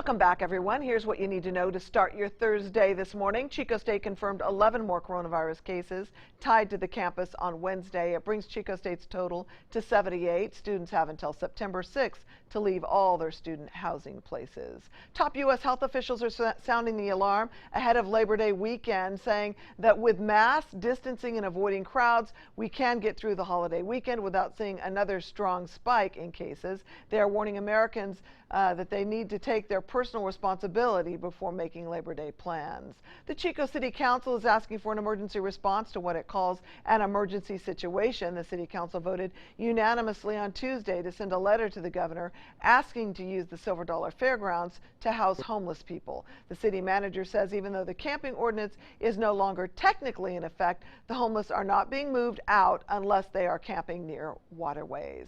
Welcome back, everyone. Here's what you need to know to start your Thursday this morning. Chico State confirmed 11 more coronavirus cases tied to the campus on Wednesday. It brings Chico State's total to 78. Students have until September 6th to leave all their student housing places. Top U.S. health officials are sounding the alarm ahead of Labor Day weekend, saying that with mass distancing and avoiding crowds, we can get through the holiday weekend without seeing another strong spike in cases. They are warning Americans that they need to take their personal responsibility before making Labor Day plans. The Chico City Council is asking for an emergency response to what it calls an emergency situation. The City Council voted unanimously on Tuesday to send a letter to the governor asking to use the Silver Dollar Fairgrounds to house homeless people. The city manager says even though the camping ordinance is no longer technically in effect, the homeless are not being moved out unless they are camping near waterways.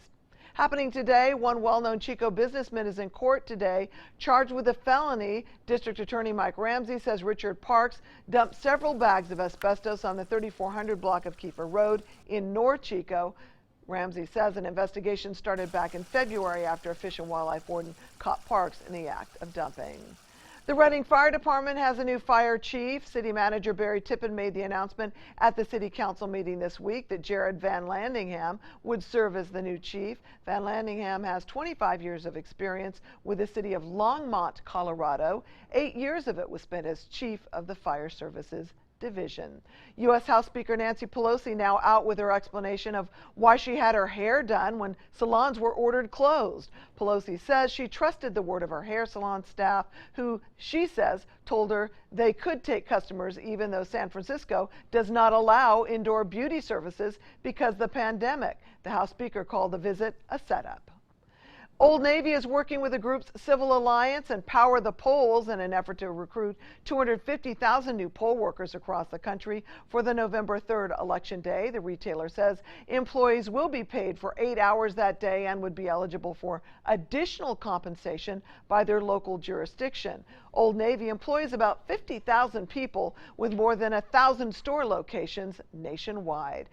Happening today, one well-known Chico businessman is in court today, charged with a felony. District Attorney Mike Ramsey says Richard Parks dumped several bags of asbestos on the 3400 block of Kiefer Road in North Chico. Ramsey says an investigation started back in February after a Fish and Wildlife warden caught Parks in the act of dumping. The Reading Fire Department has a new fire chief. City Manager Barry Tippin made the announcement at the City Council meeting this week that Jared Van Landingham would serve as the new chief. Van Landingham has 25 years of experience with the city of Longmont, Colorado. 8 years of it was spent as chief of the Fire Services Division. U.S. House Speaker Nancy Pelosi now out with her explanation of why she had her hair done when salons were ordered closed. Pelosi says she trusted the word of her hair salon staff, who she says told her they could take customers even though San Francisco does not allow indoor beauty services because of the pandemic. The House Speaker called the visit a setup. Old Navy is working with the group's Civil Alliance and Power the Polls in an effort to recruit 250,000 new poll workers across the country for the November 3rd election day. The retailer says employees will be paid for 8 hours that day and would be eligible for additional compensation by their local jurisdiction. Old Navy employs about 50,000 people with more than 1,000 store locations nationwide.